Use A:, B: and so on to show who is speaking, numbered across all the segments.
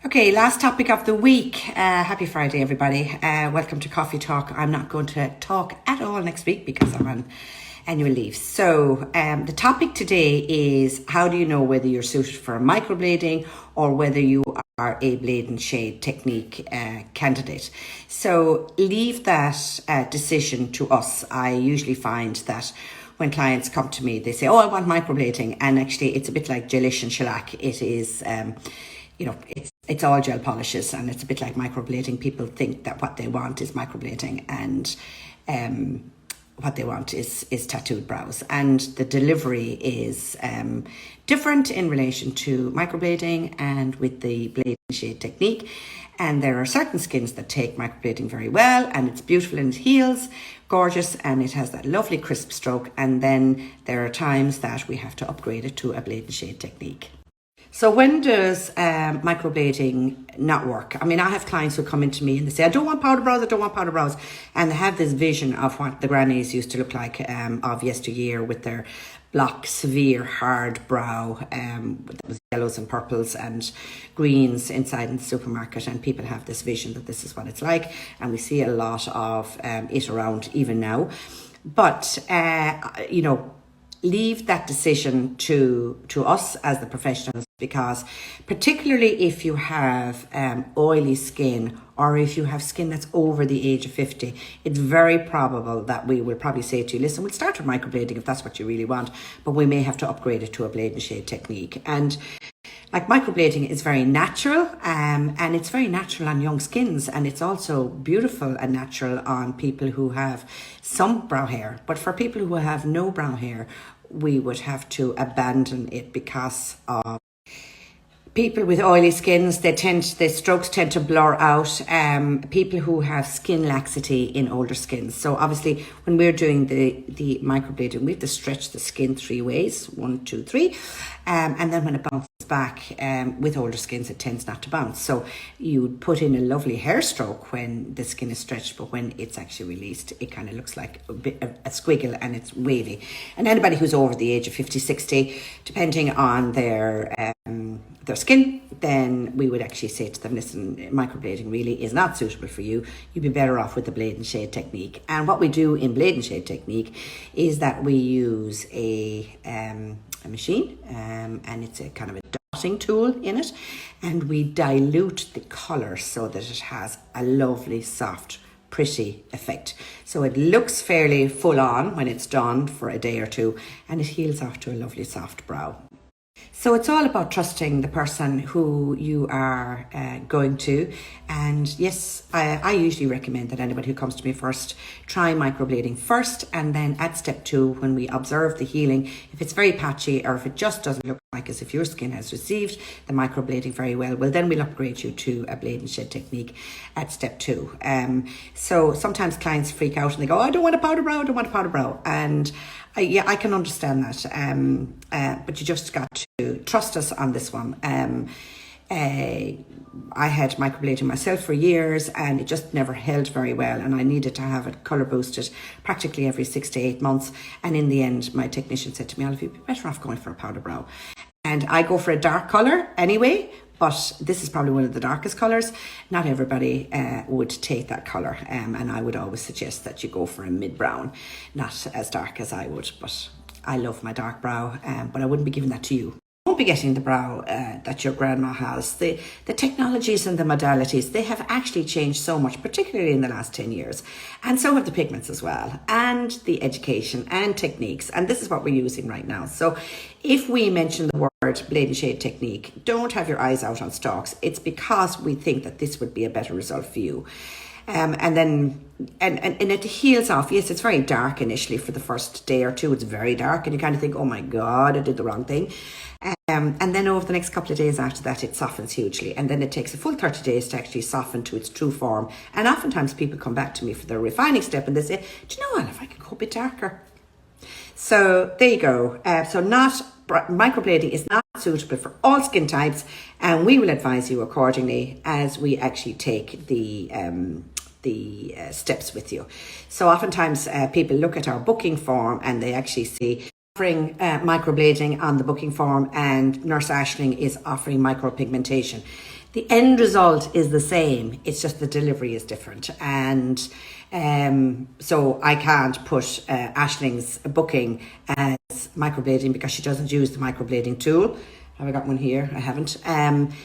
A: Okay, last topic of the week. Happy Friday, everybody. Welcome to Coffee Talk. I'm not going to talk at all next week because I'm on annual leave. So the topic today is how do you know whether you're suited for microblading or whether you are a blade and shade technique candidate. So leave that decision to us. I usually find that when clients come to me, they say, oh, I want microblading. And actually, it's a bit like gelish and shellac. It is... it's all gel polishes, and it's a bit like microblading. People think that what they want is microblading, and what they want is tattooed brows. And the delivery is different in relation to microblading and with the blade and shade technique. And there are certain skins that take microblading very well, and it's beautiful and it heals, gorgeous, and it has that lovely crisp stroke. And then there are times that we have to upgrade it to a blade and shade technique. So when does microblading not work? I mean, I have clients who come into me and they say, I don't want powder brows, I don't want powder brows. And they have this vision of what the grannies used to look like of yesteryear with their block, severe, hard brow. That was yellows and purples and greens inside in the supermarket. And people have this vision that this is what it's like. And we see a lot of it around even now. But, leave that decision to us as the professionals, because particularly if you have oily skin or if you have skin that's over the age of 50, it's very probable that we will probably say to you, listen, we'll start with microblading if that's what you really want, but we may have to upgrade it to a blade and shade technique. And like microblading is very natural, and it's very natural on young skins, and it's also beautiful and natural on people who have some brow hair. But for people who have no brow hair, we would have to abandon it because of people with oily skins. The strokes tend to blur out. People who have skin laxity in older skins. So obviously, when we're doing the microblading, we have to stretch the skin 3 ways, 1, 2, 3, and then when it bounces back, with older skins, it tends not to bounce. So you would put in a lovely hair stroke when the skin is stretched, but when it's actually released, it kind of looks like a squiggle and it's wavy. And anybody who's over the age of 50, 60, depending on their skin, then we would actually say to them, listen, microblading really is not suitable for you. You'd be better off with the blade and shade technique. And what we do in blade and shade technique is that we use a machine, and it's a kind of a dotting tool in it, and we dilute the colour so that it has a lovely, soft, pretty effect. So it looks fairly full on when it's done for a day or two, and it heals off to a lovely soft brow. So it's all about trusting the person who you are going to. And yes, I usually recommend that anybody who comes to me first, try microblading first. And then at step 2, when we observe the healing, if it's very patchy or if it just doesn't look like as if your skin has received the microblading very well, then we'll upgrade you to a blade and shade technique at step 2. So sometimes clients freak out and they go, oh, I don't want a powder brow, I don't want a powder brow. And I can understand that, but you just got to trust us on this one. I had microblading myself for years, and it just never held very well, and I needed to have it colour boosted practically every 6 to 8 months. And in the end, my technician said to me, Olive, you'd be better off going for a powder brow. And I go for a dark colour anyway, but this is probably one of the darkest colours. Not everybody would take that colour, and I would always suggest that you go for a mid-brown, not as dark as I would, but I love my dark brow, but I wouldn't be giving that to you. Won't be getting the brow that your grandma has. The technologies and the modalities, they have actually changed so much, particularly in the last 10 years. And so have the pigments as well, and the education and techniques. And this is what we're using right now. So if we mention the word blade and shade technique, don't have your eyes out on stalks. It's because we think that this would be a better result for you. And it heals off. Yes, it's very dark initially for the first day or two. It's very dark and you kind of think, oh my God, I did the wrong thing. And then over the next couple of days after that, it softens hugely. And then it takes a full 30 days to actually soften to its true form. And oftentimes people come back to me for their refining step and they say, do you know what, if I could go a bit darker. So there you go. Microblading is not suitable for all skin types, and we will advise you accordingly as we actually take the steps with you. So oftentimes people look at our booking form and they actually see offering microblading on the booking form, and Nurse Aisling is offering micropigmentation. The end result is the same. It's just the delivery is different. And so I can't put Ashling's booking as microblading because she doesn't use the microblading tool. Have I got one here? I haven't.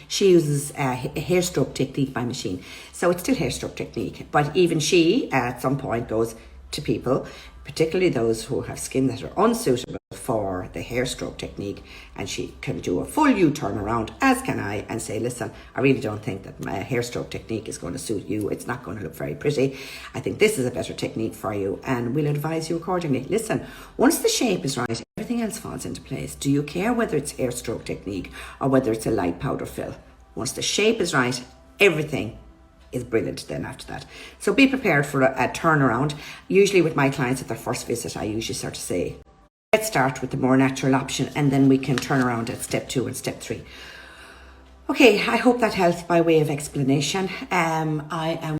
A: She uses a hair stroke technique by machine. So it's still hair stroke technique. But even she, at some point, goes to people, particularly those who have skin that are unsuitable for the hair stroke technique, and she can do a full U-turn around, as can I, and say, listen, I really don't think that my hair stroke technique is going to suit you. It's not going to look very pretty. I think this is a better technique for you, and we'll advise you accordingly. Listen, once the shape is right, everything else falls into place. Do you care whether it's hair stroke technique or whether it's a light powder fill? Once the shape is right, everything is brilliant then after that. So be prepared for a turnaround. Usually with my clients at their first visit, I usually sort of say, let's start with the more natural option and then we can turn around at step 2 and step 3. Okay, I hope that helps by way of explanation. I am